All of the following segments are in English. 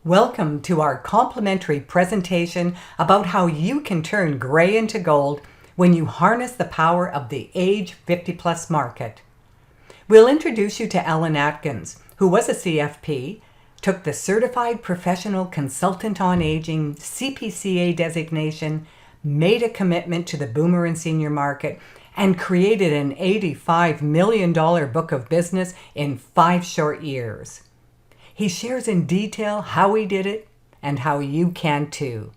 Welcome to our complimentary presentation about how you can turn gray into gold when you harness the power of the age 50 plus market. We'll introduce you to Alan Atkins, who was a CFP, took the Certified Professional Consultant on Aging CPCA designation, made a commitment to the boomer and senior market, and created an $85 million book of business in 5 short years. He shares in detail how he did it and how you can too.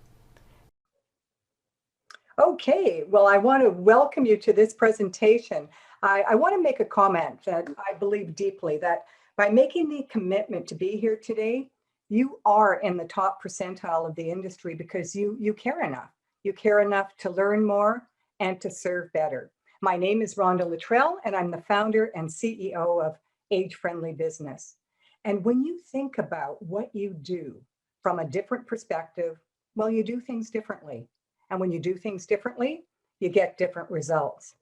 Okay, well, I want to welcome you to this presentation. I want to make a comment that I believe deeply that by making the commitment to be here today, you are in the top percentile of the industry because you care enough. You care enough to learn more and to serve better. My name is Rhonda Luttrell, and I'm the founder and CEO of Age Friendly Business. And when you think about what you do from a different perspective, well, you do things differently. And when you do things differently, you get different results.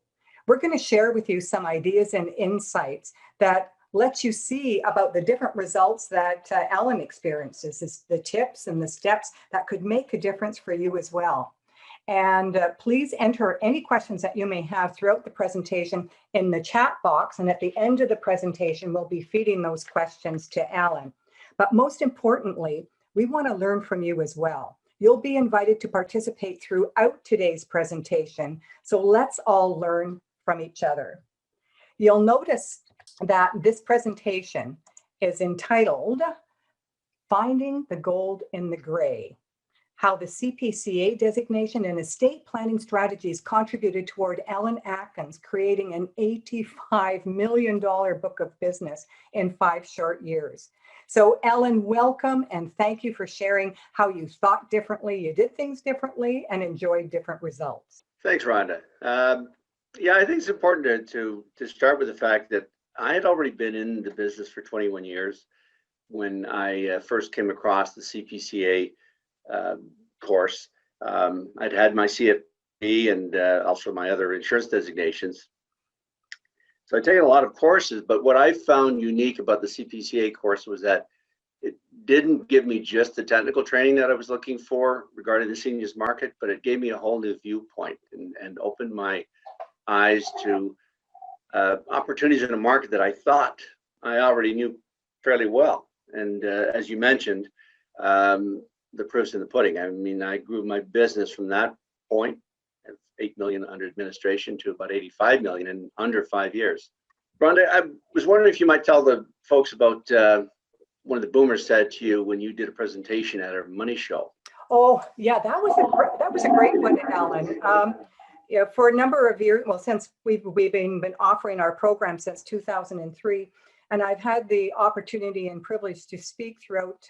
We're going to share with you some ideas and insights that let you see about the different results that Alan experiences, the tips and the steps that could make a difference for you as well. And please enter any questions that you may have throughout the presentation in the chat box. And at the end of the presentation, we'll be feeding those questions to Alan. But most importantly, we want to learn from you as well. You'll be invited to participate throughout today's presentation. So let's all learn from each other. You'll notice that this presentation is entitled Finding the Gold in the Gray: How the CPCA designation and estate planning strategies contributed toward Alan Atkins creating an $85 million book of business in 5 short years. So Alan, welcome and thank you for sharing how you thought differently, you did things differently, and enjoyed different results. Thanks, Rhonda. I think it's important to start with the fact that I had already been in the business for 21 years when I first came across the CPCA course. I'd had my CFP and also my other insurance designations. So I'd taken a lot of courses, but what I found unique about the CPCA course was that it didn't give me just the technical training that I was looking for regarding the seniors market, but it gave me a whole new viewpoint and opened my eyes to opportunities in a market that I thought I already knew fairly well. And as you mentioned, the proof's in the pudding. I mean, I grew my business from that point of 8 million under administration to about 85 million in under 5 years. Rhonda, I was wondering if you might tell the folks about one of the boomers said to you when you did a presentation at a money show. Oh, yeah, that was a great one, Alan. For a number of years, well, since we've been offering our program since 2003, and I've had the opportunity and privilege to speak throughout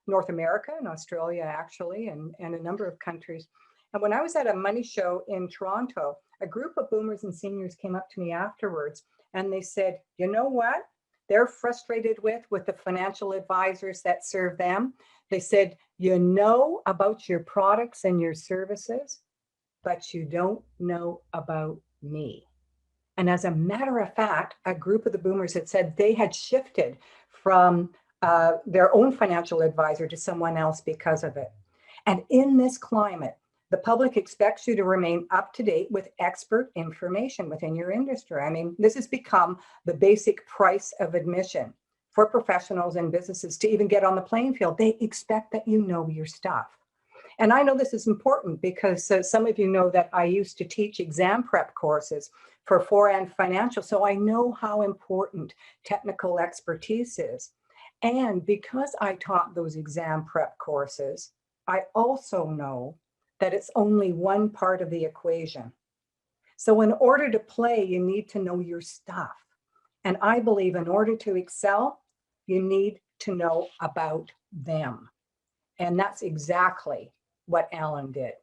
North America and Australia, actually, and a number of countries. And when I was at a money show in Toronto, a group of boomers and seniors came up to me afterwards and they said, you know what? They're frustrated with the financial advisors that serve them. They said, you know about your products and your services, but you don't know about me. And as a matter of fact, a group of the boomers had said they had shifted from their own financial advisor to someone else because of it. And in this climate, the public expects you to remain up to date with expert information within your industry. I mean, this has become the basic price of admission for professionals and businesses to even get on the playing field. They expect that you know your stuff. And I know this is important because some of you know that I used to teach exam prep courses for Forand Financial, so I know how important technical expertise is. And because I taught those exam prep courses, I also know that it's only one part of the equation. So in order to play, you need to know your stuff. And I believe in order to excel, you need to know about them. And that's exactly what Alan did.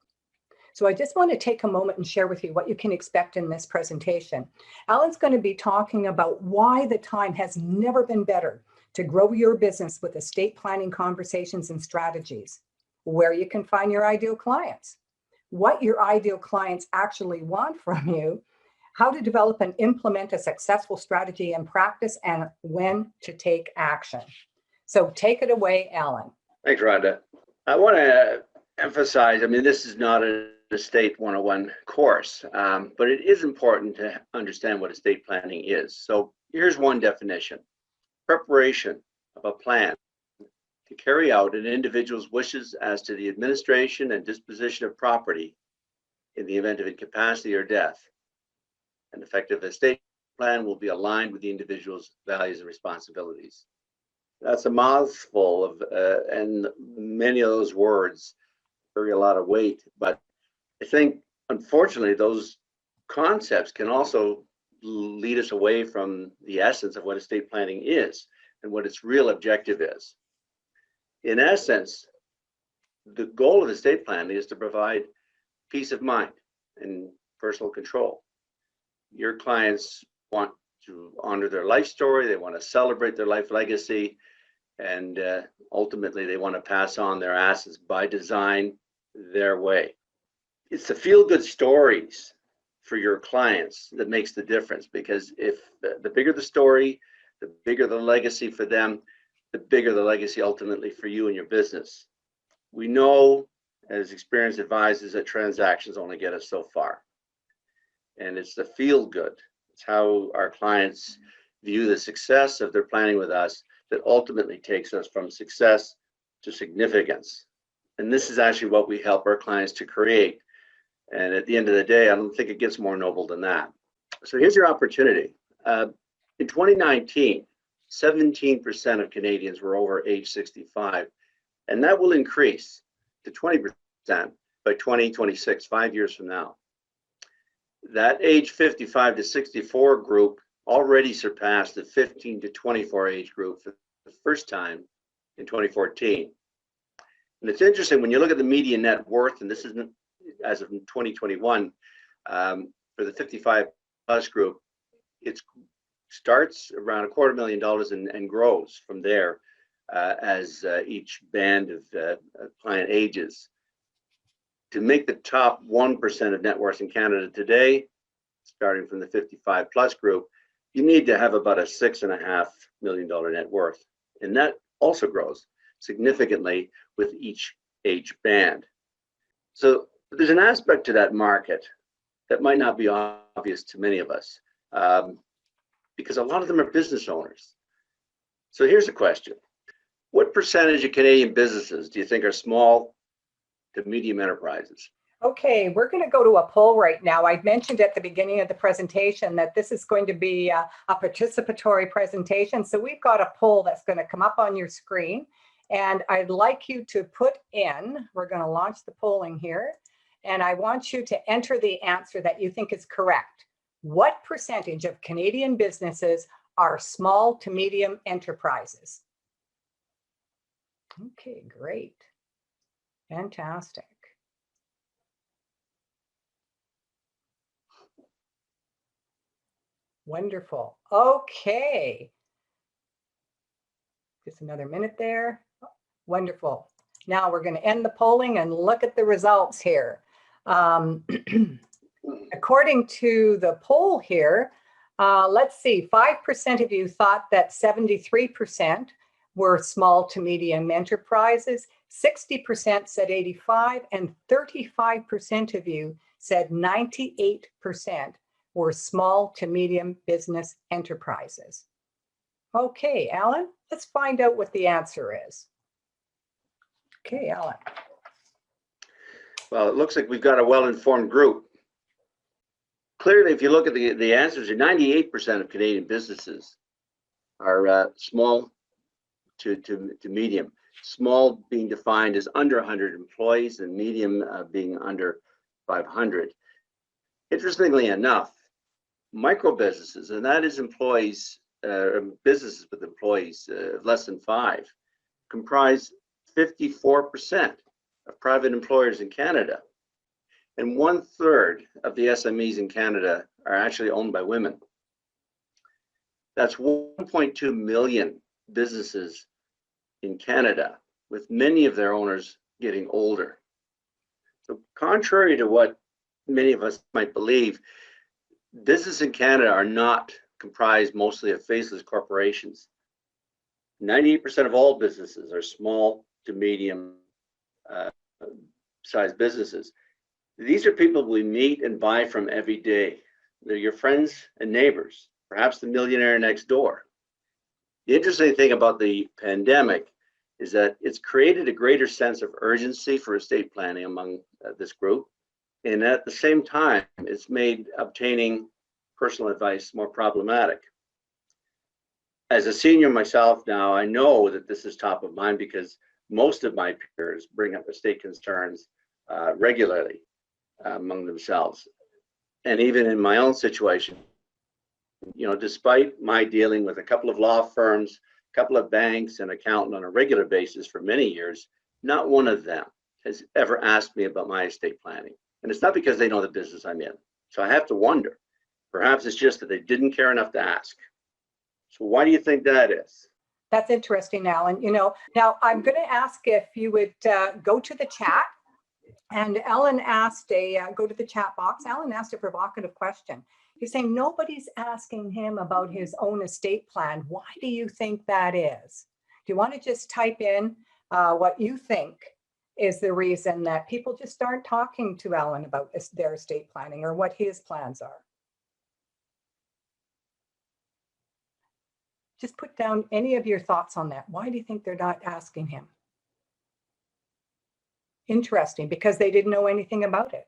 So I just want to take a moment and share with you what you can expect in this presentation. Alan's going to be talking about why the time has never been better to grow your business with estate planning conversations and strategies, where you can find your ideal clients, what your ideal clients actually want from you, how to develop and implement a successful strategy and practice, and when to take action. So take it away, Alan. Thanks, Rhonda. I want to emphasize, I mean, this is not an estate 101 course, but it is important to understand what estate planning is. So here's one definition: preparation of a plan to carry out an individual's wishes as to the administration and disposition of property in the event of incapacity or death. An effective estate plan will be aligned with the individual's values and responsibilities. That's a mouthful of, and many of those words carry a lot of weight, but I think, unfortunately, those concepts can also lead us away from the essence of what estate planning is and what its real objective is. In essence, the goal of estate planning is to provide peace of mind and personal control. Your clients want to honor their life story, they want to celebrate their life legacy, and ultimately they want to pass on their assets by design their way. It's the feel-good stories for your clients that makes the difference, because if the bigger the story, the bigger the legacy for them, the bigger the legacy ultimately for you and your business. We know as experienced advisors that transactions only get us so far. And it's the feel good. It's how our clients view the success of their planning with us that ultimately takes us from success to significance. And this is actually what we help our clients to create. And at the end of the day, I don't think it gets more noble than that. So here's your opportunity. In 2019, 17% of Canadians were over age 65, and that will increase to 20% by 2026, 5 years from now. That age 55 to 64 group already surpassed the 15 to 24 age group for the first time in 2014. And it's interesting when you look at the median net worth, and this isn't as of 2021, for the 55 plus group, it starts around $250,000 and grows from there as each band of client ages. To make the top 1% of net worth in Canada today, starting from the 55 plus group, you need to have about a $6.5 million net worth. And that also grows significantly with each age band. So there's an aspect to that market that might not be obvious to many of us, because a lot of them are business owners. So here's a question. What percentage of Canadian businesses do you think are small to medium enterprises? Okay, we're going to go to a poll right now. I mentioned at the beginning of the presentation that this is going to be a participatory presentation. So we've got a poll that's going to come up on your screen. And I'd like you to put in, we're going to launch the polling here. And I want you to enter the answer that you think is correct. What percentage of Canadian businesses are small to medium enterprises? Okay, great. Fantastic. Wonderful. Okay. Just another minute there. Wonderful. Now we're going to end the polling and look at the results here. According to the poll here, let's see, 5% of you thought that 73% were small to medium enterprises, 60% said 85, and 35% of you said 98% were small to medium business enterprises. Okay, Alan, let's find out what the answer is. Okay, Alan. Well, it looks like we've got a well-informed group. Clearly, if you look at the answers, 98% of Canadian businesses are small to medium. Small being defined as under 100 employees and medium being under 500. Interestingly enough, micro businesses, and that is employees, businesses with employees less than 5, comprise 54% of private employers in Canada. And 1/3 of the SMEs in Canada are actually owned by women. That's 1.2 million businesses in Canada, with many of their owners getting older. So contrary to what many of us might believe, businesses in Canada are not comprised mostly of faceless corporations. 98% of all businesses are small to medium sized businesses. These are people we meet and buy from every day. They're your friends and neighbors, perhaps the millionaire next door. The interesting thing about the pandemic is that it's created a greater sense of urgency for estate planning among this group. And at the same time, it's made obtaining personal advice more problematic. As a senior myself now, I know that this is top of mind because most of my peers bring up estate concerns regularly among themselves. And even in my own situation, you know, despite my dealing with a couple of law firms, a couple of banks, and accountant on a regular basis for many years, not one of them has ever asked me about my estate planning. And it's not because they know the business I'm in. So I have to wonder, perhaps it's just that they didn't care enough to ask. So why do you think that is? That's interesting, Alan. You know, now I'm going to ask if you would go to the chat. And Alan asked go to the chat box. Alan asked a provocative question. He's saying nobody's asking him about his own estate plan. Why do you think that is? Do you want to just type in what you think is the reason that people just aren't talking to Alan about their estate planning or what his plans are? Just put down any of your thoughts on that. Why do you think they're not asking him? Interesting, because they didn't know anything about it.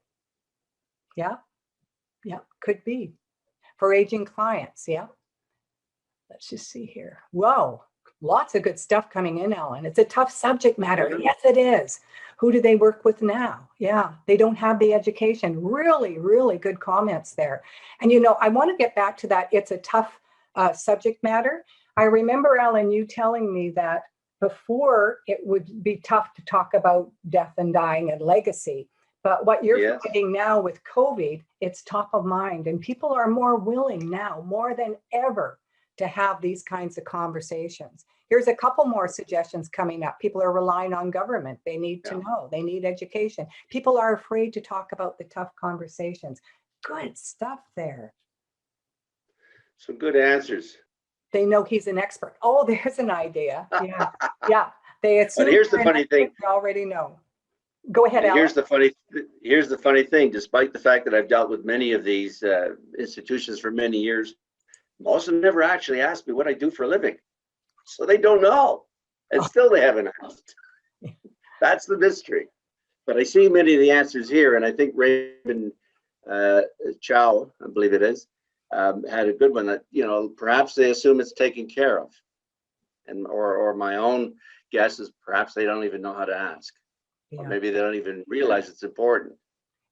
Yeah, yeah, could be. For aging clients, yeah. Let's just see here. Whoa, lots of good stuff coming in, Ellen. It's a tough subject matter. Yes, it is. Who do they work with now? Yeah, they don't have the education. Really, really good comments there. And you know, I want to get back to that. It's a tough subject matter. I remember, Ellen, you telling me that before it would be tough to talk about death and dying and legacy. But what you're finding now with COVID, it's top of mind, and people are more willing now, more than ever, to have these kinds of conversations. Here's a couple more suggestions coming up. People are relying on government. They need to know, they need education. People are afraid to talk about the tough conversations. Good stuff there. Some good answers. They know he's an expert. Oh, there's an idea. Yeah, yeah. They assume. But here's the funny thing. They already know. Go ahead, Alan. Here's the funny thing. Despite the fact that I've dealt with many of these institutions for many years, most of them never actually asked me what I do for a living, so they don't know, and still they haven't asked. That's the mystery. But I see many of the answers here, and I think Raymond Chow, I believe it is, had a good one that, you know, perhaps they assume it's taken care of, and or my own guess is perhaps they don't even know how to ask. Yeah. Or maybe they don't even realize it's important.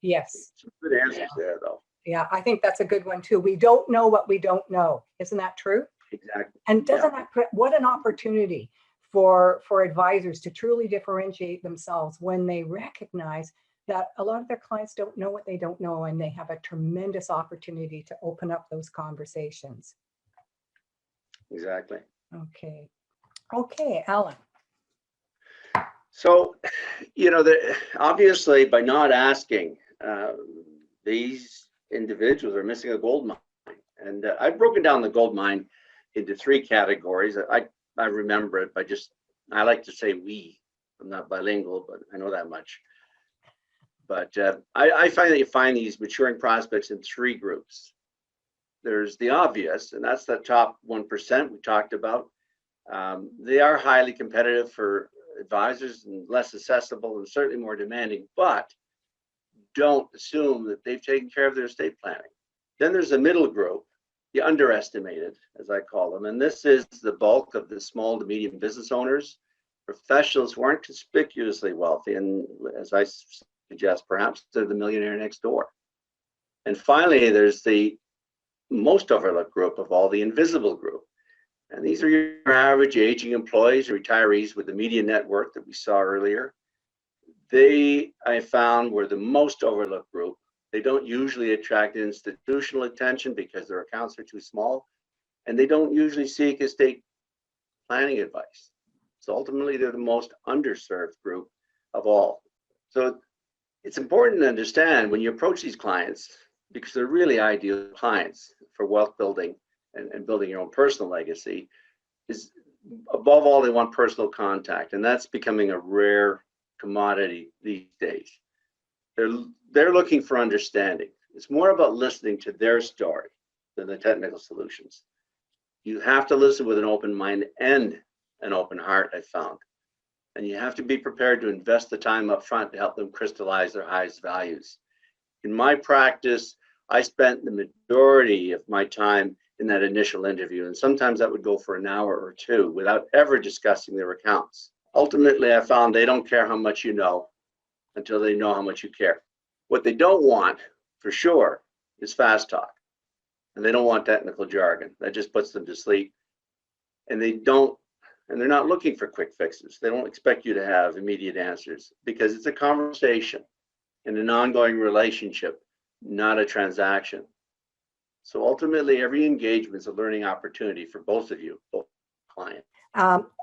Yes. Some good answers there, though. Yeah, I think that's a good one too. We don't know what we don't know. Isn't that true? Exactly. And doesn't that what an opportunity for advisors to truly differentiate themselves when they recognize that a lot of their clients don't know what they don't know, and they have a tremendous opportunity to open up those conversations. Exactly. Okay. Okay, Alan. So, you know, obviously by not asking, these individuals are missing a gold mine. And I've broken down the gold mine into three categories. I remember it by I like to say we. I'm not bilingual, but I know that much. But I find that you find these maturing prospects in three groups. There's the obvious, and that's the top 1% we talked about. They are highly competitive for advisors and less accessible and certainly more demanding, but don't assume that they've taken care of their estate planning. Then there's a middle group, the underestimated, as I call them, and this is the bulk of the small to medium business owners, professionals who aren't conspicuously wealthy, and as I suggest, perhaps they're the millionaire next door. And finally, there's the most overlooked group of all, the invisible group. And these are your average aging employees, retirees with the median net worth that we saw earlier. They, I found, were the most overlooked group. They don't usually attract institutional attention because their accounts are too small, and they don't usually seek estate planning advice. So ultimately, they're the most underserved group of all. So it's important to understand when you approach these clients, because they're really ideal clients for wealth building and building your own personal legacy, is above all, they want personal contact, and that's becoming a rare commodity these days. They're looking for understanding. It's more about listening to their story than the technical solutions. You have to listen with an open mind and an open heart, I found. And you have to be prepared to invest the time up front to help them crystallize their highest values. In my practice, I spent the majority of my time in that initial interview, and sometimes that would go for an hour or two without ever discussing their accounts. Ultimately, I found they don't care how much you know until they know how much you care. What they don't want, for sure, is fast talk. And they don't want technical jargon. That just puts them to sleep. And they're not looking for quick fixes. They don't expect you to have immediate answers because it's a conversation and an ongoing relationship, not a transaction. So ultimately, every engagement is a learning opportunity for both of you, both clients.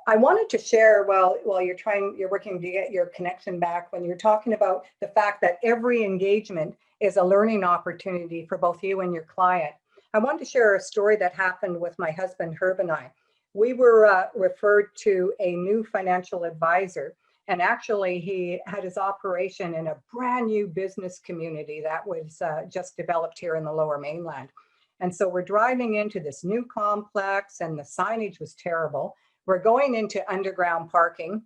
I wanted to share while you're working to get your connection back, when you're talking about the fact that every engagement is a learning opportunity for both you and your client. I wanted to share a story that happened with my husband, Herb, and I. We were referred to a new financial advisor, and actually he had his operation in a brand new business community that was just developed here in the Lower Mainland. And so we're driving into this new complex, and the signage was terrible. We're going into underground parking,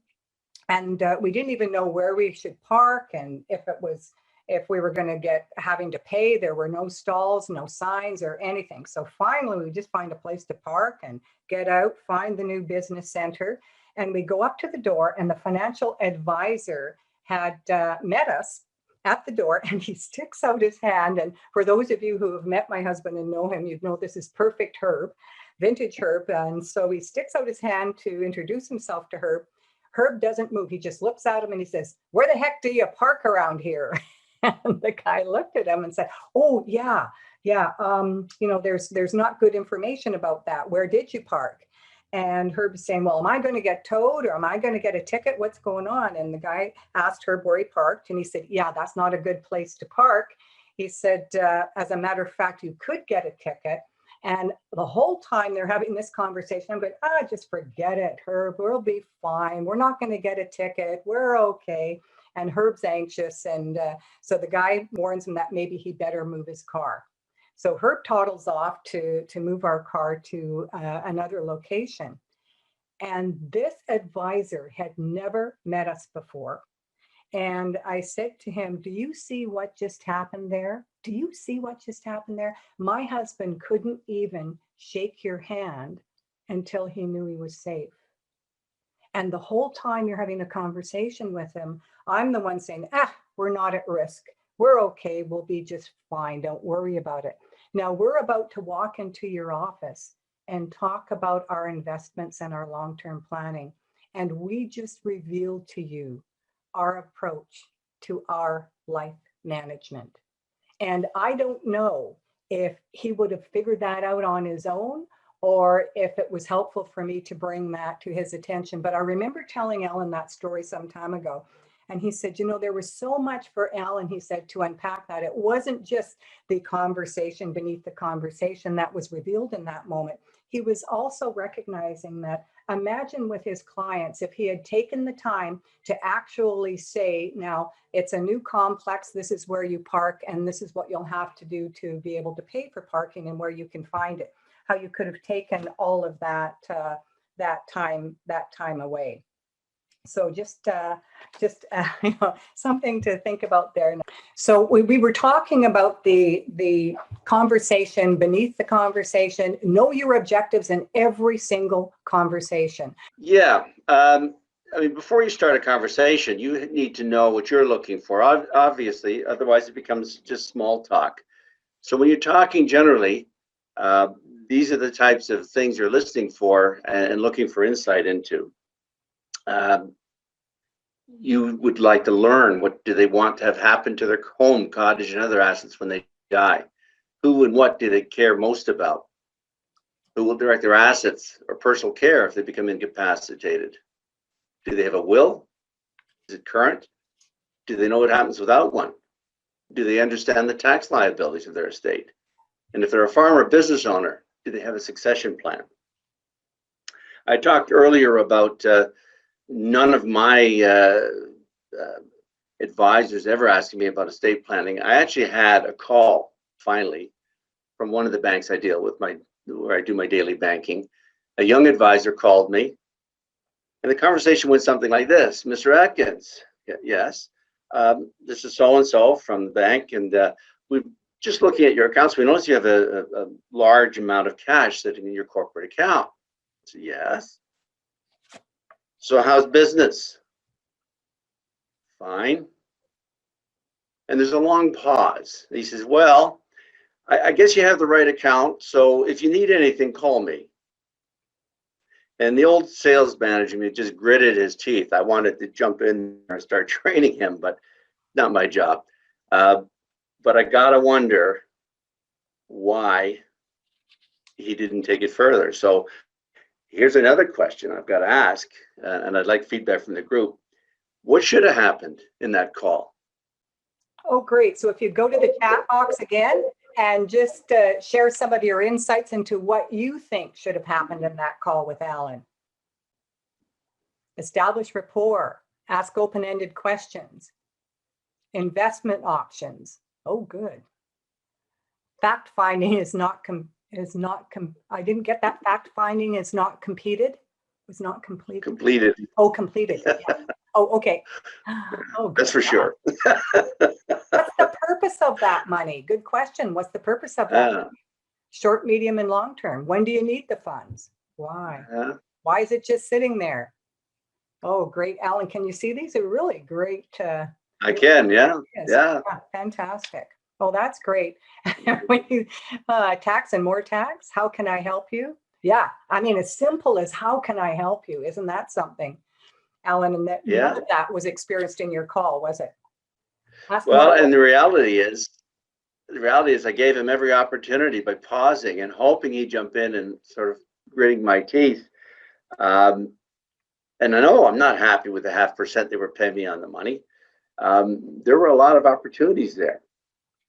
and we didn't even know where we should park, and if we were going to get having to pay. There were no stalls, no signs or anything. So finally, we just find a place to park and get out, find the new business center, and we go up to the door, and the financial advisor had met us at the door, and he sticks out his hand. And for those of you who have met my husband and know him, you'd know this is perfect Herb, vintage Herb. And so he sticks out his hand to introduce himself to Herb. Herb doesn't move. He just looks at him and he says, "Where the heck do you park around here?" And the guy looked at him and said, "Oh, yeah. There's not good information about that. Where did you park?" And Herb is saying, "Well, am I going to get towed or am I going to get a ticket? What's going on?" And the guy asked Herb where he parked, and he said, "Yeah, that's not a good place to park." He said, "As a matter of fact, you could get a ticket." And the whole time they're having this conversation, I'm going, just forget it, Herb. We'll be fine. We're not going to get a ticket. We're okay. And Herb's anxious. And so the guy warns him that maybe he better move his car. So Herb toddles off to move our car to another location. And this advisor had never met us before. And I said to him, "Do you see what just happened there? Do you see what just happened there? My husband couldn't even shake your hand until he knew he was safe." And the whole time you're having a conversation with him, I'm the one saying, we're not at risk. We're okay. We'll be just fine. Don't worry about it. Now we're about to walk into your office and talk about our investments and our long-term planning. And we just revealed to you our approach to our life management. And I don't know if he would have figured that out on his own or if it was helpful for me to bring that to his attention. But I remember telling Alan that story some time ago. And he said, there was so much for Alan, he said, to unpack that. It wasn't just the conversation beneath the conversation that was revealed in that moment. He was also recognizing that, imagine with his clients, if he had taken the time to actually say, now it's a new complex, this is where you park, and this is what you'll have to do to be able to pay for parking and where you can find it, how you could have taken all of that time away. So just something to think about there. So we were talking about the conversation beneath the conversation. Know your objectives in every single conversation. Yeah. Before you start a conversation, you need to know what you're looking for, obviously, otherwise it becomes just small talk. So when you're talking generally, these are the types of things you're listening for and looking for insight into. You would like to learn, what do they want to have happen to their home, cottage, and other assets when they die? Who and what do they care most about? Who will direct their assets or personal care if they become incapacitated? Do they have a will? Is it current? Do they know what happens without one? Do they understand the tax liabilities of their estate? And if they're a farmer or business owner, do they have a succession plan? I talked earlier about none of my advisors ever asking me about estate planning. I actually had a call finally from one of the banks I deal with, where I do my daily banking. A young advisor called me, and the conversation went something like this: "Mr. Atkins, yes, this is so and so from the bank, and we're just looking at your accounts. We notice you have a large amount of cash sitting in your corporate account." I said, "Yes." "So how's business?" "Fine." And there's a long pause. He says, "Well, I guess you have the right account. So if you need anything, call me." And the old sales manager me just gritted his teeth. I wanted to jump in and start training him, but not my job. But I gotta wonder why he didn't take it further. So here's another question I've got to ask, and I'd like feedback from the group. What should have happened in that call? Oh, great. So if you go to the chat box again and just share some of your insights into what you think should have happened in that call with Alan. Establish rapport, ask open-ended questions, investment options. Oh, good. Fact finding I didn't get that. Fact finding is not completed. Was not completed. Completed. Oh, completed. Yeah. Oh, okay. Oh, That's for sure. What's the purpose of that money? Good question. What's the purpose of that money? Short, medium, and long term. When do you need the funds? Why? Why is it just sitting there? Oh, great. Alan, can you see these? They're really great. I can, yeah. Yeah. Fantastic. Oh, that's great. When you tax and more tax, how can I help you? Yeah, I mean, as simple as how can I help you? Isn't that something, Alan? And that none of that was experienced in your call, was it? Well, and the reality is I gave him every opportunity by pausing and hoping he'd jump in and sort of gritting my teeth. And I know I'm not happy with the 0.5% they were paying me on the money. There were a lot of opportunities there.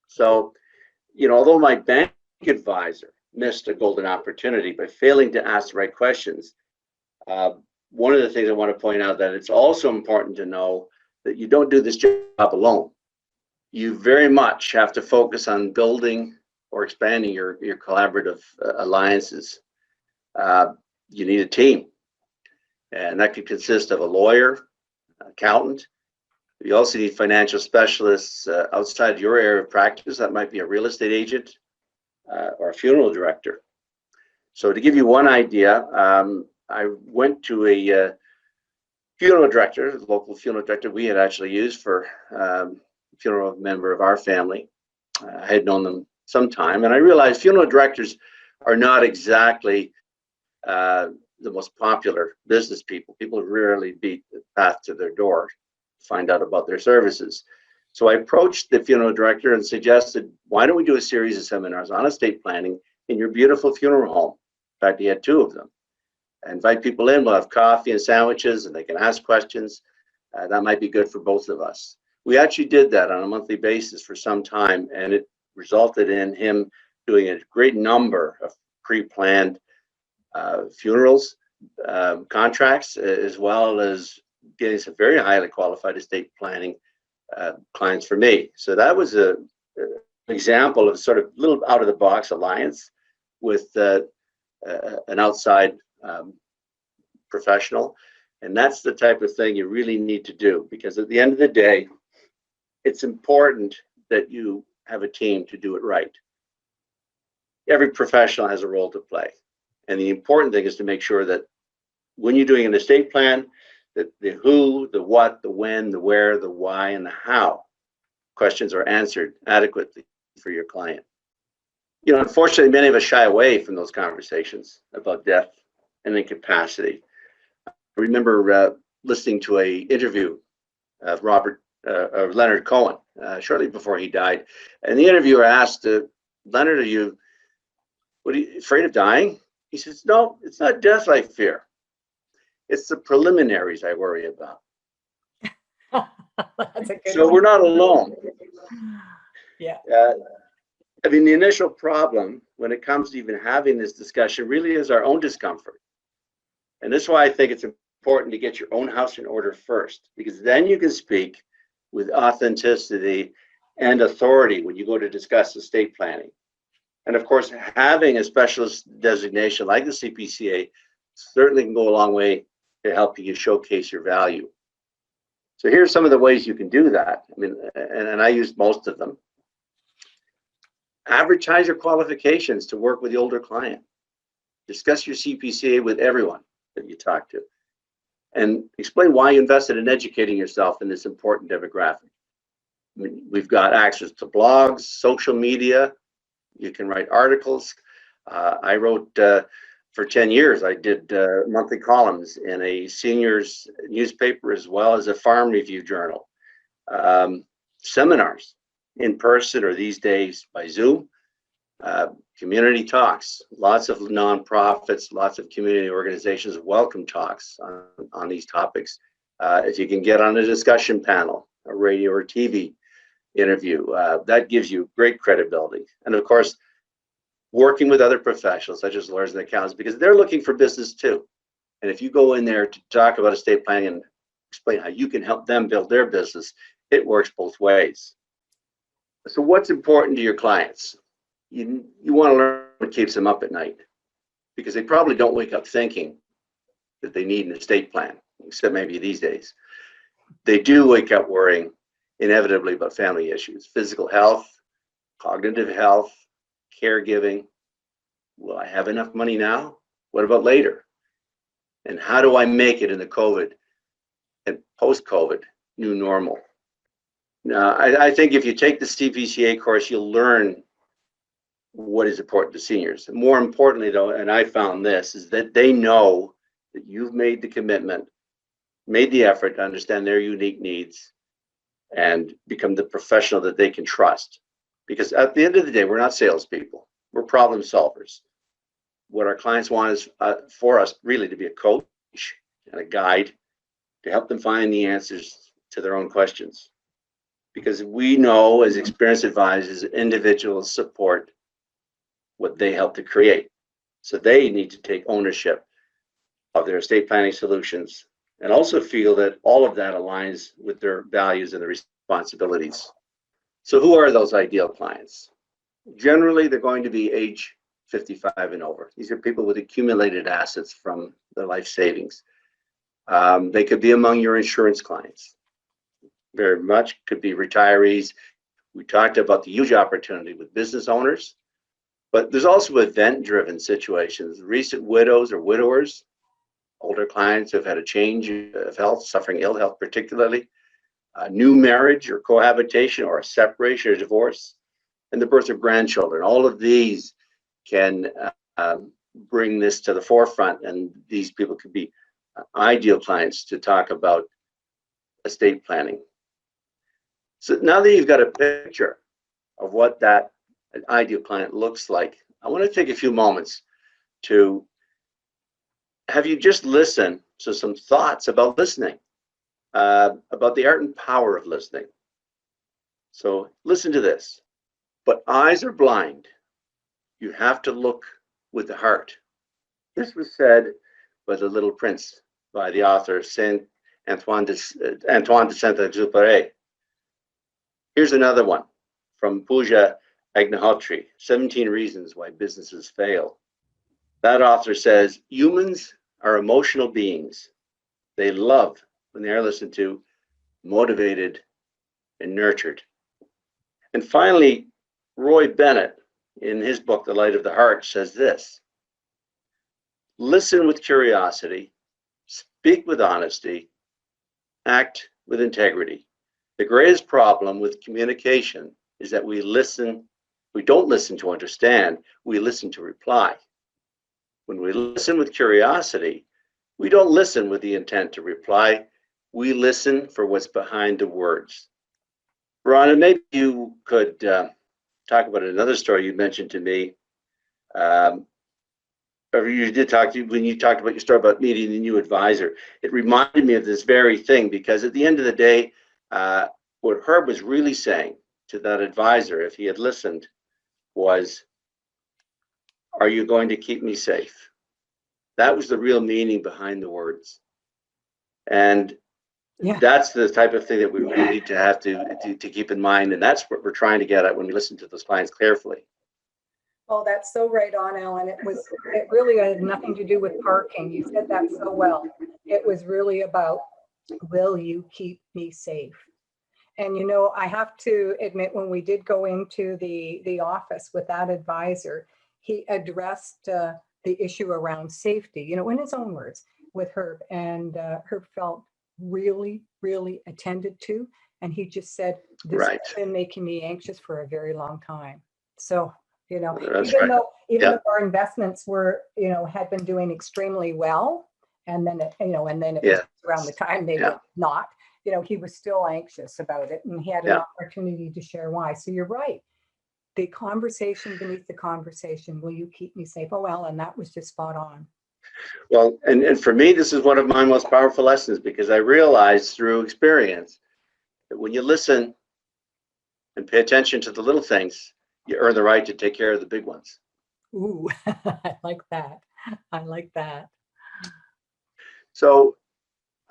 So, although my bank advisor missed a golden opportunity by failing to ask the right questions, one of the things I want to point out that it's also important to know that you don't do this job alone. You very much have to focus on building or expanding your collaborative alliances. You need a team, and that could consist of a lawyer, accountant. You also need financial specialists outside your area of practice. That might be a real estate agent or a funeral director. So to give you one idea, I went to a funeral director, the local funeral director we had actually used for funeral member of our family. I had known them some time, and I realized funeral directors are not exactly the most popular business people. People rarely beat the path to their door to find out about their services. So I approached the funeral director and suggested, why don't we do a series of seminars on estate planning in your beautiful funeral home? In fact, he had 2 of them. I invite people in, we'll have coffee and sandwiches, and they can ask questions. That might be good for both of us. We actually did that on a monthly basis for some time, and it resulted in him doing a great number of pre-planned funerals, contracts, as well as getting some very highly qualified estate planning clients for me. So that was an example of sort of little out of the box alliance with an outside professional. And that's the type of thing you really need to do, because at the end of the day, it's important that you have a team to do it right. Every professional has a role to play. And the important thing is to make sure that when you're doing an estate plan, that the who, the what, the when, the where, the why, and the how questions are answered adequately for your client. Unfortunately, many of us shy away from those conversations about death and incapacity. I remember listening to an interview of Leonard Cohen shortly before he died. And the interviewer asked, Leonard, are you afraid of dying? He says, no, it's not death I fear. It's the preliminaries I worry about. That's a good So one. we're not alone. Yeah. I mean, the initial problem when it comes to even having this discussion really is our own discomfort. And this is why I think it's important to get your own house in order first, because then you can speak with authenticity and authority when you go to discuss estate planning. And of course, having a specialist designation like the CPCA certainly can go a long way to help you showcase your value. So here's some of the ways you can do that. I mean, and I used most of them. Advertise your qualifications to work with the older client. Discuss your CPCA with everyone that you talk to, and explain why you invested in educating yourself in this important demographic. I mean, we've got access to blogs, social media. You can write articles. I wrote for 10 years. I did monthly columns in a seniors newspaper as well as a farm review journal. Seminars in person or these days by Zoom. Community talks, lots of nonprofits, lots of community organizations welcome talks on these topics. If you can get on a discussion panel, a radio or TV interview, that gives you great credibility. And of course, working with other professionals such as lawyers and accountants, because they're looking for business too. And if you go in there to talk about estate planning and explain how you can help them build their business, it works both ways. So what's important to your clients? You want to learn what keeps them up at night, because they probably don't wake up thinking that they need an estate plan, except maybe these days. They do wake up worrying inevitably about family issues, physical health, cognitive health, caregiving. Will I have enough money now? What about later? And how do I make it in the COVID and post-COVID new normal? Now, I think if you take the CPCA course, you'll learn what is important to seniors. More importantly, though, and I found this, is that they know that you've made the commitment, made the effort to understand their unique needs and become the professional that they can trust. Because at the end of the day, we're not salespeople. We're problem solvers. What our clients want is for us really to be a coach and a guide to help them find the answers to their own questions. Because we know as experienced advisors, individuals support what they help to create. So they need to take ownership of their estate planning solutions and also feel that all of that aligns with their values and their responsibilities. So who are those ideal clients? Generally, they're going to be age 55 and over. These are people with accumulated assets from their life savings. They could be among your insurance clients. Very much could be retirees. We talked about the huge opportunity with business owners, but there's also event-driven situations. Recent widows or widowers, older clients who have had a change of health, suffering ill health particularly, a new marriage or cohabitation or a separation or divorce, and the birth of grandchildren. All of these can bring this to the forefront, and these people could be ideal clients to talk about estate planning. So now that you've got a picture of what that ideal client looks like, I want to take a few moments to have you just listen to some thoughts about listening, about the art and power of listening. So listen to this. But eyes are blind. You have to look with the heart. This was said by The Little Prince by the author Antoine de Saint-Exupéry. Here's another one from Pooja Agnihotri, 17 Reasons Why Businesses Fail. That author says, humans are emotional beings. They love when they are listened to, motivated, and nurtured. And finally, Roy Bennett, in his book, The Light of the Heart, says this: listen with curiosity, speak with honesty, act with integrity. The greatest problem with communication is that we don't listen to understand, we listen to reply. When we listen with curiosity, we don't listen with the intent to reply, we listen for what's behind the words. Rhonda, maybe you could talk about another story you mentioned to me. Or you did talk to when you talked about your story about meeting the new advisor. It reminded me of this very thing, because at the end of the day, what Herb was really saying to that advisor, if he had listened, was, are you going to keep me safe? That was the real meaning behind the words. And Yeah. that's the type of thing that we really need to have to keep in mind. And that's what we're trying to get at when we listen to those clients carefully. Oh, that's so right on, Ellen. It really had nothing to do with parking. You said that so well. It was really about, will you keep me safe? And, you know, I have to admit, when we did go into the office with that advisor, he addressed the issue around safety, you know, in his own words with Herb. And Herb felt really, really attended to. And he just said, this Right. has been making me anxious for a very long time. So, you know, That's even right. though Yeah. our investments were, you know, had been doing extremely well, and then it, you know, and then it was Yeah. around the time they Yeah. were not, you know, he was still anxious about it, and he had an Yeah. opportunity to share why. So you're right. The conversation beneath the conversation, will you keep me safe? Oh, well, and that was just spot on. Well, and for me, this is one of my most powerful lessons, because I realized through experience that when you listen and pay attention to the little things, you earn the right to take care of the big ones. Ooh, I like that. I like that. So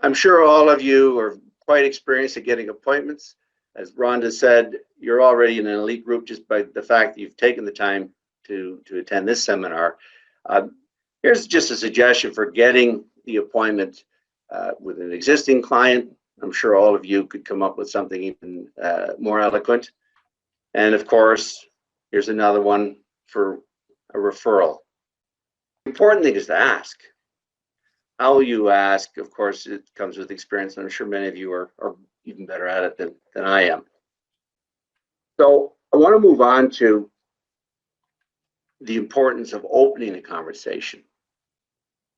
I'm sure all of you are quite experienced at getting appointments. As Rhonda said, you're already in an elite group just by the fact that you've taken the time to attend this seminar. Here's just a suggestion for getting the appointment with an existing client. I'm sure all of you could come up with something even more eloquent. And of course, here's another one for a referral. The important thing is to ask. How you ask, of course, it comes with experience, and I'm sure many of you are even better at it than I am. So I want to move on to the importance of opening a conversation.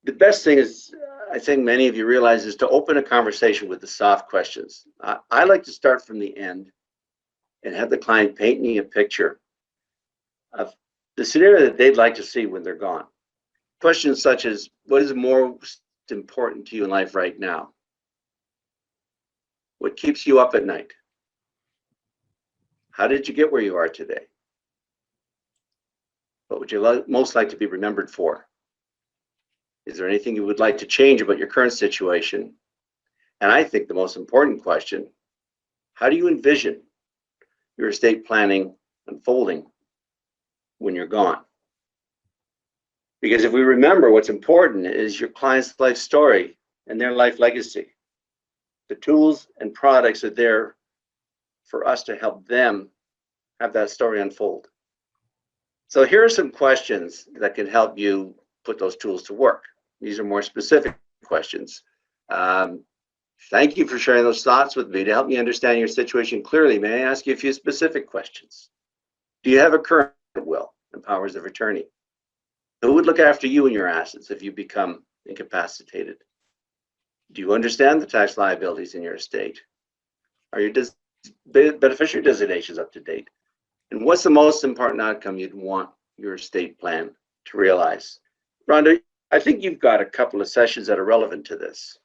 The best thing is, I think many of you realize, is to open a conversation with the soft questions. I like to start from the end and have the client paint me a picture of the scenario that they'd like to see when they're gone. Questions such as, what is most important to you in life right now? What keeps you up at night? How did you get where you are today? What would you most like to be remembered for? Is there anything you would like to change about your current situation? And I think the most important question, how do you envision your estate planning unfolding when you're gone? Because if we remember, what's important is your client's life story and their life legacy. The tools and products are there for us to help them have that story unfold. So here are some questions that can help you put those tools to work. These are more specific questions. Thank you for sharing those thoughts with me to help me understand your situation clearly. May I ask you a few specific questions? Do you have a current will and powers of attorney? Who would look after you and your assets if you become incapacitated? Do you understand the tax liabilities in your estate? Are your beneficiary designations up to date? And what's the most important outcome you'd want your estate plan to realize? Rhonda, I think you've got a couple of sessions that are relevant to this.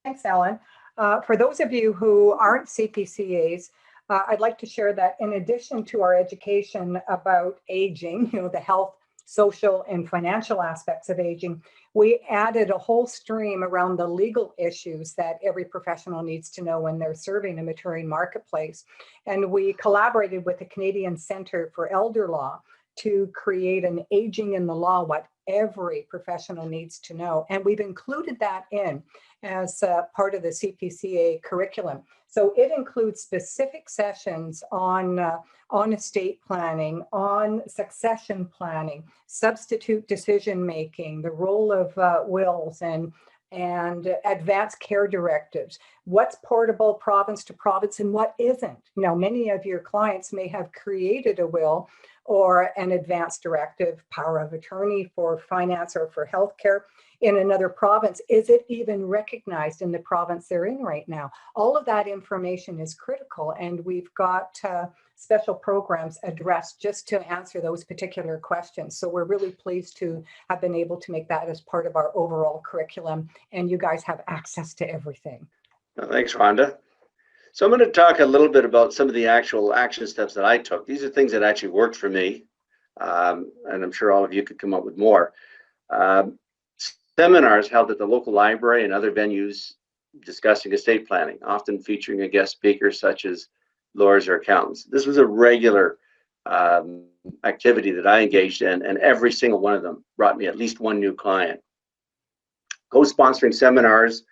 Thanks, Ellen. For those of you who aren't CPCAs, I'd like to share that in addition to our education about aging, you know, the health, social, and financial aspects of aging, we added a whole stream around the legal issues that every professional needs to know when they're serving a maturing marketplace. And we collaborated with the Canadian Centre for Elder Law to create an Aging in the Law, what every professional needs to know. And we've included that in as part of the CPCA curriculum. So it includes specific sessions on estate planning, on succession planning, substitute decision making, the role of wills and advanced care directives, what's portable province to province and what isn't. You know, many of your clients may have created a will or an advanced directive, power of attorney for finance or for healthcare in another province. Is it even recognized in the province they're in right now? All of that information is critical, and we've got special programs addressed just to answer those particular questions. So we're really pleased to have been able to make that as part of our overall curriculum, and you guys have access to everything. Well, thanks, Rhonda. So I'm going to talk a little bit about some of the actual action steps that I took. These are things that actually worked for me, and I'm sure all of you could come up with more. seminars held at the local library and other venues discussing estate planning, often featuring a guest speaker such as lawyers or accountants. This was a regular activity that I engaged in, and every single one of them brought me at least one new client. Co-sponsoring seminars,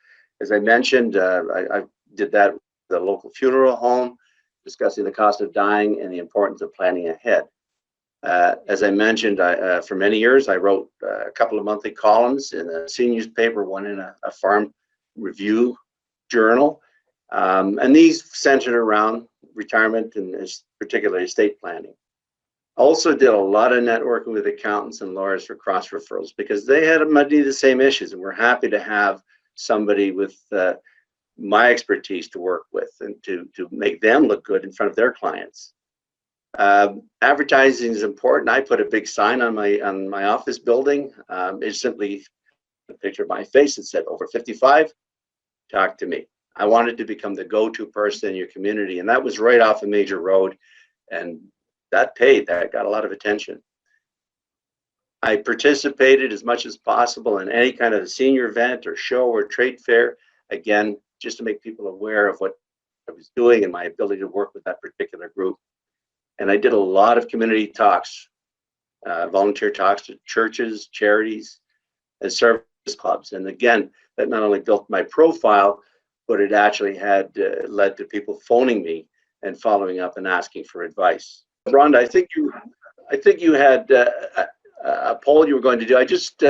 as I mentioned, I did that with the local funeral home, discussing the cost of dying and the importance of planning ahead. As I mentioned, for many years, I wrote a couple of monthly columns in a seniors paper, one in a farm review journal, and these centered around retirement and particularly estate planning. Also did a lot of networking with accountants and lawyers for cross referrals because they had many of the same issues, and we're happy to have somebody with my expertise to work with and to make them look good in front of their clients. Advertising is important. I put a big sign on my office building. It's simply a picture of my face. It said, "Over 55, talk to me." I wanted to become the go-to person in your community, and that was right off a major road, and that paid. That got a lot of attention. I participated as much as possible in any kind of a senior event or show or trade fair, again, just to make people aware of what I was doing and my ability to work with that particular group. And I did a lot of community talks, volunteer talks to churches, charities, and service clubs. And again, that not only built my profile, but it actually had led to people phoning me and following up and asking for advice. Rhonda, I think you had a poll you were going to do. I just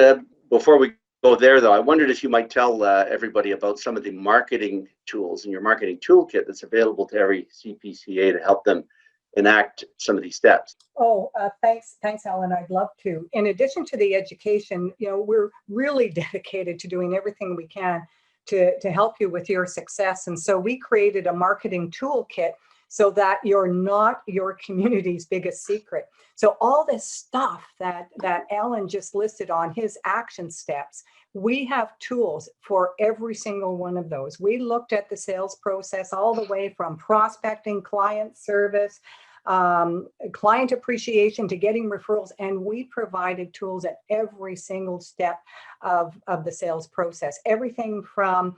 before we go there, though, I wondered if you might tell everybody about some of the marketing tools in your marketing toolkit that's available to every CPCA to help them enact some of these steps. Oh, thanks, Alan. I'd love to. In addition to the education, we're really dedicated to doing everything we can to help you with your success. And so we created a marketing toolkit so that you're not your community's biggest secret. So all this stuff that Alan just listed on his action steps, we have tools for every single one of those. We looked at the sales process all the way from prospecting, client service, client appreciation to getting referrals, and we provided tools at every single step of the sales process. Everything from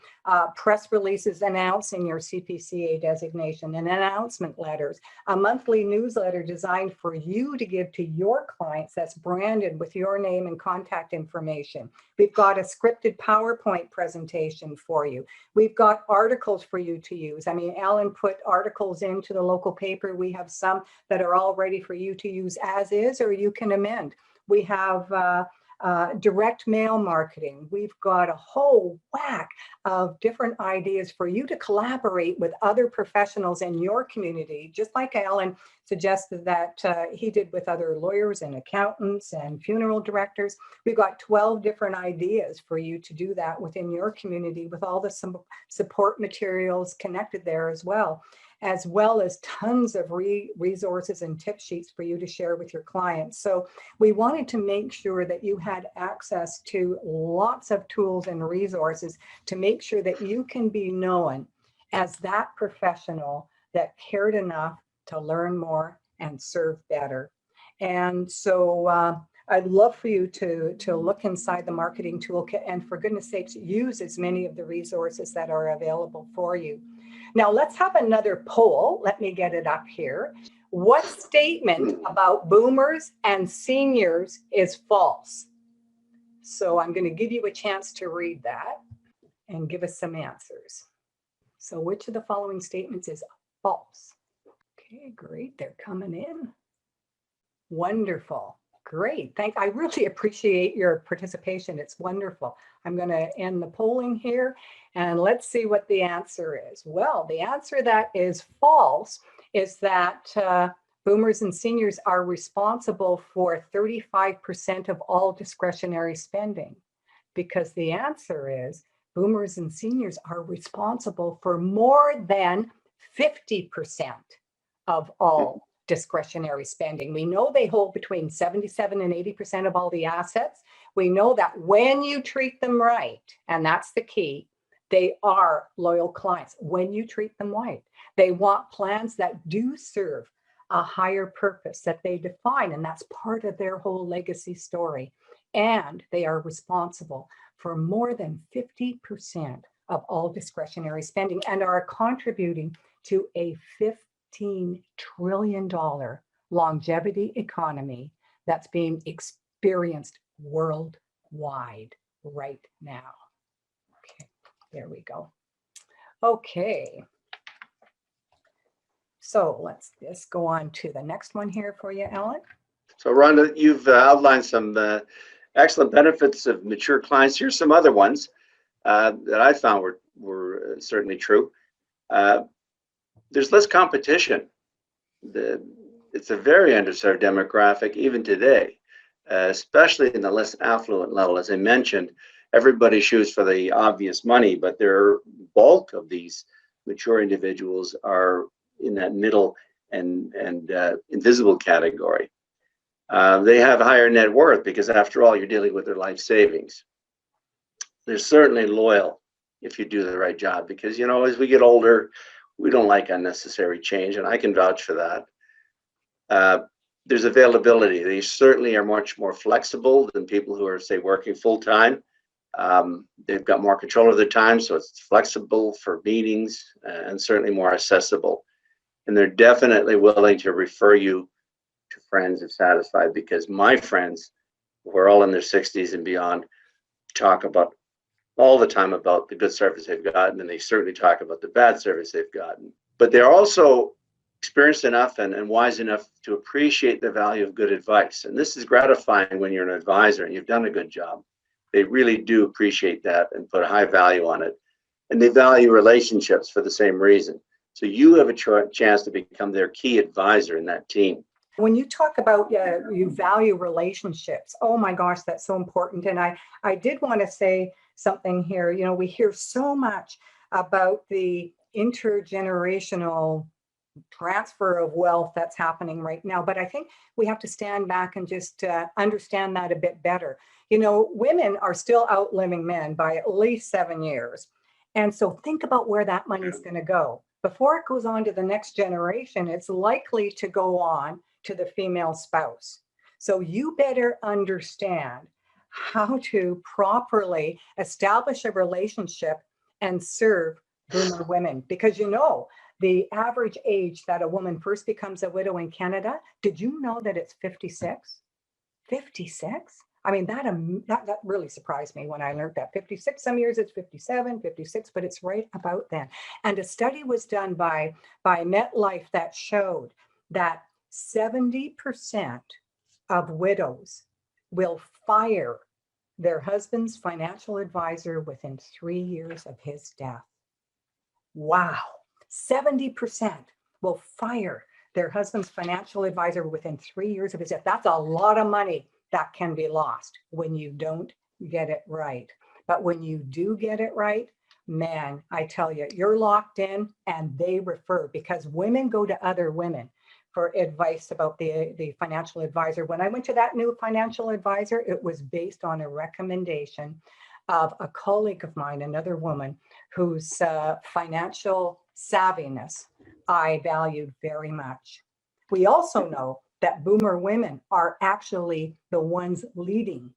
press releases announcing your CPCA designation and announcement letters, a monthly newsletter designed for you to give to your clients that's branded with your name and contact information. We've got a scripted PowerPoint presentation for you. We've got articles for you to use. I mean, Alan put articles into the local paper. We have some that are all ready for you to use as is, or you can amend. We have direct mail marketing. We've got a whole whack of different ideas for you to collaborate with other professionals in your community, just like Alan suggested that he did with other lawyers and accountants and funeral directors. We've got 12 different ideas for you to do that within your community with all the support materials connected there as well as tons of resources and tip sheets for you to share with your clients. So we wanted to make sure that you had access to lots of tools and resources to make sure that you can be known as that professional that cared enough to learn more and serve better. And so I'd love for you to look inside the marketing toolkit and, for goodness sakes, use as many of the resources that are available for you. Now let's have another poll. Let me get it up here. What statement about boomers and seniors is false? So I'm going to give you a chance to read that and give us some answers. So which of the following statements is false? Okay, great. They're coming in. Wonderful. Great. I really appreciate your participation. It's wonderful. I'm going to end the polling here and let's see what the answer is. Well, the answer that is false is that boomers and seniors are responsible for 35% of all discretionary spending, because the answer is boomers and seniors are responsible for more than 50% of all discretionary spending. We know they hold between 77 and 80% of all the assets. We know that when you treat them right, and that's the key, they are loyal clients. When you treat them right, they want plans that do serve a higher purpose that they define, and that's part of their whole legacy story. And they are responsible for more than 50% of all discretionary spending and are contributing to a $15 trillion longevity economy that's being experienced worldwide right now. Okay, there we go. Okay. So let's just go on to the next one here for you, Alan. So Rhonda, you've outlined some excellent benefits of mature clients. Here's some other ones that I found were certainly true. There's less competition. It's a very underserved demographic even today, especially in the less affluent level. As I mentioned, everybody shoots for the obvious money, but their bulk of these mature individuals are in that middle and invisible category. They have higher net worth because, after all, you're dealing with their life savings. They're certainly loyal if you do the right job because, as we get older, we don't like unnecessary change, and I can vouch for that. There's availability. They certainly are much more flexible than people who are, say, working full-time. They've got more control of their time, so it's flexible for meetings and certainly more accessible. And they're definitely willing to refer you to friends if satisfied, because my friends, who are all in their 60s and beyond, talk about all the time about the good service they've gotten, and they certainly talk about the bad service they've gotten. But they're also experienced enough and wise enough to appreciate the value of good advice. And this is gratifying when you're an advisor and you've done a good job. They really do appreciate that and put a high value on it. And they value relationships for the same reason. So you have a chance to become their key advisor in that team. When you talk about you value relationships, oh my gosh, that's so important. And I did want to say something here. We hear so much about the intergenerational transfer of wealth that's happening right now, but I think we have to stand back and just understand that a bit better. Women are still outliving men by at least 7 years. And so think about where that money is going to go. Before it goes on to the next generation, it's likely to go on to the female spouse. So you better understand how to properly establish a relationship and serve boomer women, because the average age that a woman first becomes a widow in Canada, did you know that it's 56? 56? I mean, that really surprised me when I learned that. 56, some years it's 57, 56, but it's right about then. And a study was done by MetLife that showed that 70% of widows will fire their husband's financial advisor within 3 years of his death. Wow. 70% will fire their husband's financial advisor within 3 years of his death. That's a lot of money that can be lost when you don't get it right. But when you do get it right, man, I tell you, you're locked in, and they refer, because women go to other women for advice about the financial advisor. When I went to that new financial advisor, it was based on a recommendation of a colleague of mine, another woman, whose financial savviness I valued very much. We also know that boomer women are actually the ones leading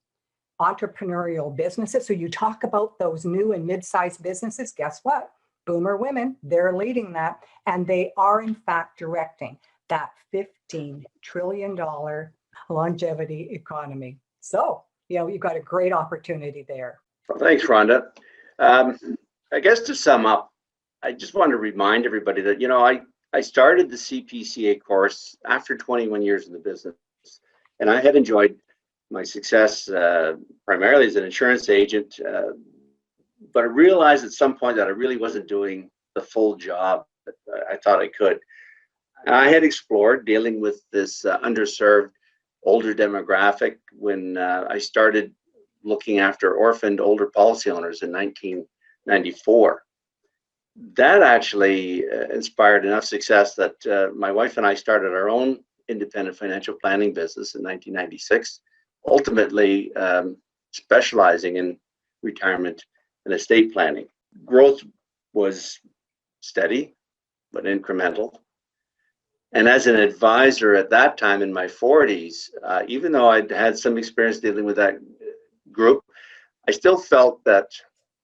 entrepreneurial businesses. So you talk about those new and mid-sized businesses, guess what? Boomer women, they're leading that, and they are in fact directing that $15 trillion longevity economy. So, you've got a great opportunity there. Well, thanks, Rhonda. I guess to sum up, I just want to remind everybody that, I started the CPCA course after 21 years in the business, and I had enjoyed my success primarily as an insurance agent, but I realized at some point that I really wasn't doing the full job that I thought I could. And I had explored dealing with this underserved older demographic when I started looking after orphaned older policy owners in 1994. That actually inspired enough success that my wife and I started our own independent financial planning business in 1996, ultimately specializing in retirement and estate planning. Growth was steady, but incremental. And as an advisor at that time in my 40s, even though I'd had some experience dealing with that group, I still felt that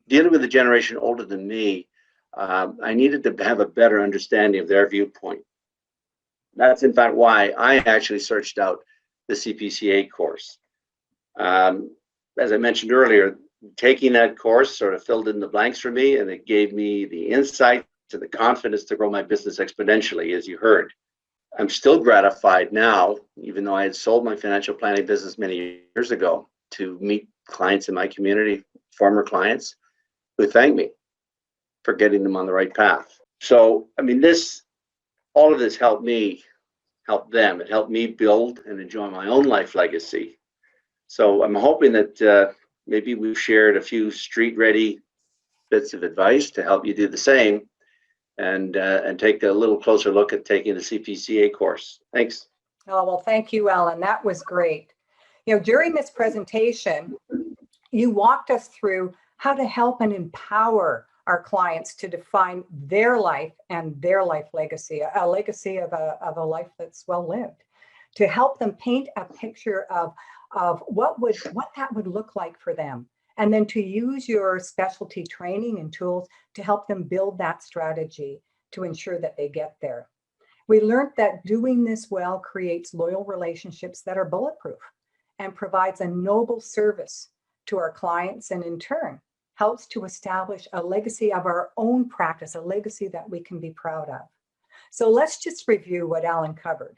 dealing with a generation older than me, I needed to have a better understanding of their viewpoint. That's in fact why I actually searched out the CPCA course. As I mentioned earlier, taking that course sort of filled in the blanks for me, and it gave me the insight and the confidence to grow my business exponentially, as you heard. I'm still gratified now, even though I had sold my financial planning business many years ago, to meet clients in my community, former clients, who thank me for getting them on the right path. So, I mean, all of this helped me help them. It helped me build and enjoy my own life legacy. So I'm hoping that maybe we've shared a few street-ready bits of advice to help you do the same, and take a little closer look at taking the CPCA course. Thanks. Oh, well, thank you, Alan. That was great. During this presentation, you walked us through how to help and empower our clients to define their life and their life legacy, a legacy of a life that's well lived, to help them paint a picture of what that would look like for them, and then to use your specialty training and tools to help them build that strategy to ensure that they get there. We learned that doing this well creates loyal relationships that are bulletproof and provides a noble service to our clients, and in turn helps to establish a legacy of our own practice, a legacy that we can be proud of. So let's just review what Alan covered.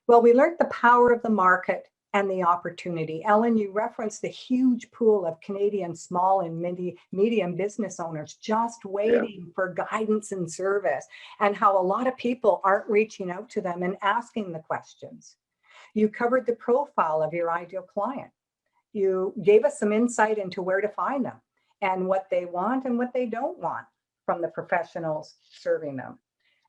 Well, we learned the power of the market and the opportunity. Ellen, you referenced the huge pool of Canadian small and medium business owners just waiting for guidance and service, and how a lot of people aren't reaching out to them and asking the questions. You covered the profile of your ideal client. You gave us some insight into where to find them and what they want and what they don't want from the professionals serving them.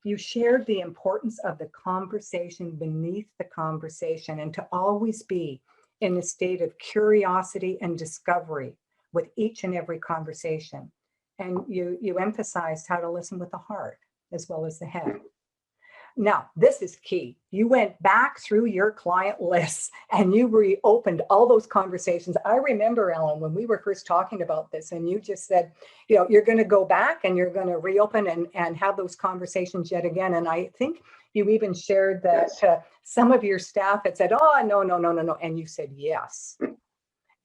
You shared the importance of the conversation beneath the conversation, and to always be in a state of curiosity and discovery with each and every conversation. And you emphasized how to listen with the heart as well as the head. Now, this is key. You went back through your client lists and you reopened all those conversations. I remember, Ellen, when we were first talking about this, and you just said, you're going to go back and you're going to reopen and have those conversations yet again. And I think you even shared that some of your staff had said, oh, no. And you said, yes.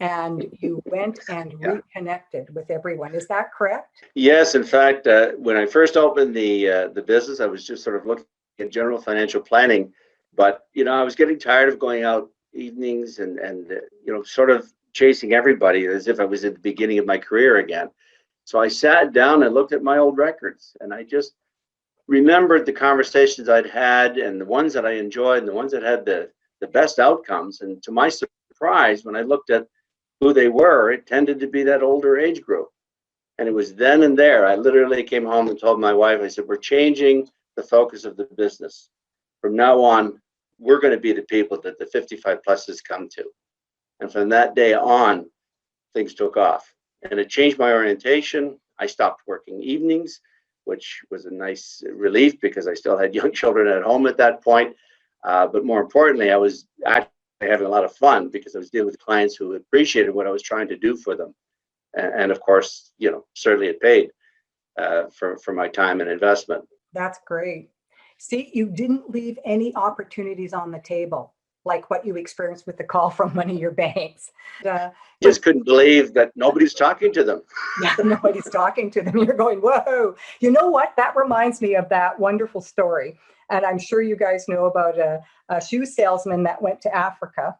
And you went and reconnected with everyone. Is that correct? Yes. In fact, when I first opened the business, I was just sort of looking in general financial planning, but I was getting tired of going out evenings and sort of chasing everybody as if I was at the beginning of my career again. So I sat down and looked at my old records, and I just remembered the conversations I'd had, and the ones that I enjoyed and the ones that had the best outcomes. And to my surprise, when I looked at who they were, it tended to be that older age group. And it was then and there, I literally came home and told my wife, I said, we're changing the focus of the business. From now on, we're going to be the people that the 55 pluses come to. And from that day on, things took off. And it changed my orientation. I stopped working evenings, which was a nice relief because I still had young children at home at that point. But more importantly, I was actually having a lot of fun because I was dealing with clients who appreciated what I was trying to do for them. And of course, certainly it paid for my time and investment. That's great. See, you didn't leave any opportunities on the table, like what you experienced with the call from one of your banks. Just couldn't believe that nobody's talking to them. Yeah, nobody's talking to them. You're going, whoa. You know what? That reminds me of that wonderful story. And I'm sure you guys know about a shoe salesman that went to Africa.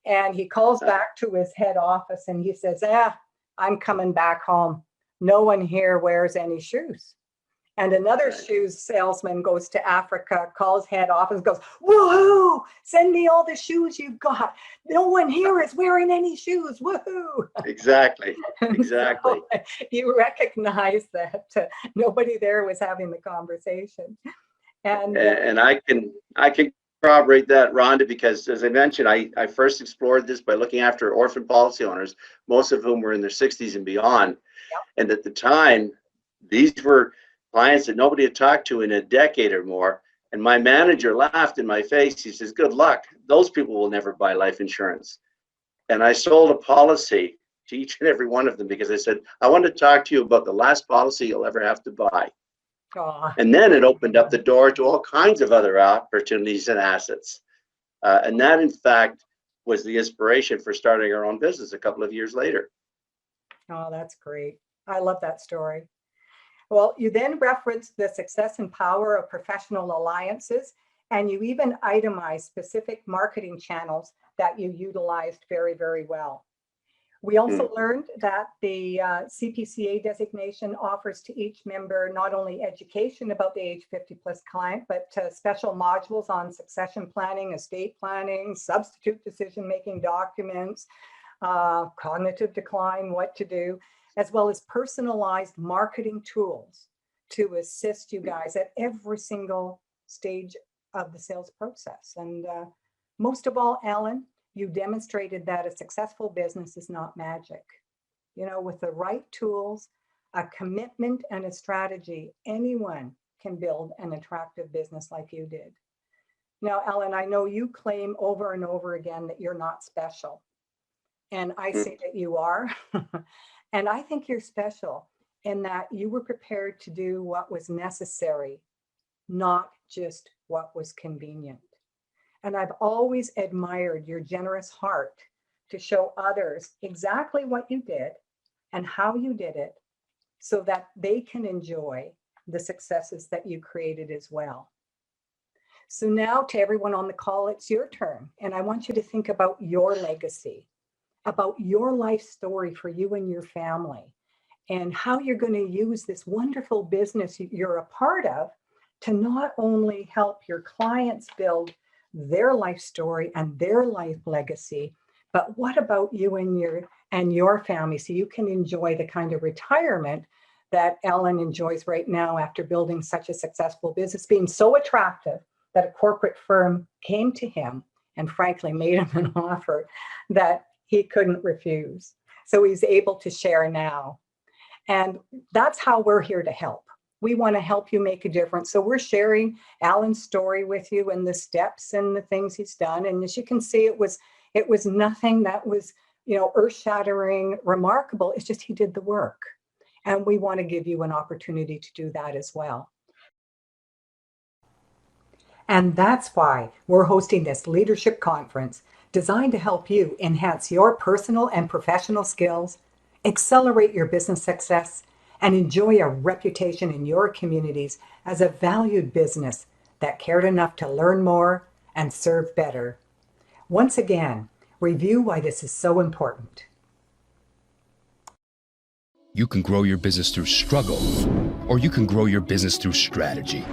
And he calls back to his head office and he says, I'm coming back home. No one here wears any shoes. And another shoes salesman goes to Africa, calls head office, goes, woohoo, send me all the shoes you've got. No one here is wearing any shoes, woohoo. Exactly. So you recognize that nobody there was having the conversation. And I can corroborate that, Rhonda, because as I mentioned, I first explored this by looking after orphan policy owners, most of whom were in their 60s and beyond. Yep. And at the time, these were clients that nobody had talked to in a decade or more. And my manager laughed in my face. He says, good luck. Those people will never buy life insurance. And I sold a policy to each and every one of them because I said, I want to talk to you about the last policy you'll ever have to buy. Aw. And then it opened up the door to all kinds of other opportunities and assets. And that, in fact, was the inspiration for starting our own business a couple of years later. Oh, that's great. I love that story. Well, you then referenced the success and power of professional alliances, and you even itemized specific marketing channels that you utilized very, very well. We also learned that the CPCA designation offers to each member not only education about the age 50 plus client, but special modules on succession planning, estate planning, substitute decision-making documents, cognitive decline, what to do, as well as personalized marketing tools to assist you guys at every single stage of the sales process. And most of all, Alan, you demonstrated that a successful business is not magic. You know, with the right tools, a commitment and a strategy, anyone can build an attractive business like you did. Now, Alan, I know you claim over and over again that you're not special. And I say that you are. And I think you're special in that you were prepared to do what was necessary, not just what was convenient. And I've always admired your generous heart to show others exactly what you did and how you did it so that they can enjoy the successes that you created as well. So now to everyone on the call, it's your turn. And I want you to think about your legacy, about your life story for you and your family, and how you're going to use this wonderful business you're a part of to not only help your clients build their life story and their life legacy, but what about you and your family so you can enjoy the kind of retirement that Alan enjoys right now after building such a successful business, being so attractive that a corporate firm came to him and frankly made him an offer that he couldn't refuse. So he's able to share now. And that's how we're here to help. We want to help you make a difference. So we're sharing Alan's story with you and the steps and the things he's done. And as you can see, it was nothing that was, earth-shattering, remarkable. It's just he did the work. And we want to give you an opportunity to do that as well. And that's why we're hosting this leadership conference designed to help you enhance your personal and professional skills, accelerate your business success, and enjoy a reputation in your communities as a valued business that cared enough to learn more and serve better. Once again, review why this is so important. You can grow your business through struggle, or you can grow your business through strategy.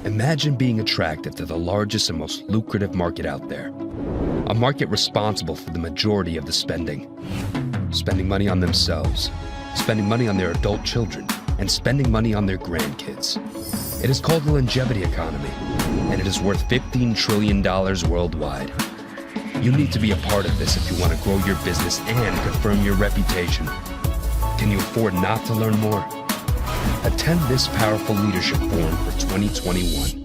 Imagine being attractive to the largest and most lucrative market out there. A market responsible for the majority of the spending. Spending money on themselves, spending money on their adult children, and spending money on their grandkids. It is called the longevity economy, and it is worth $15 trillion worldwide. You need to be a part of this if you want to grow your business and confirm your reputation. Can you afford not to learn more? Attend this powerful leadership forum for 2021.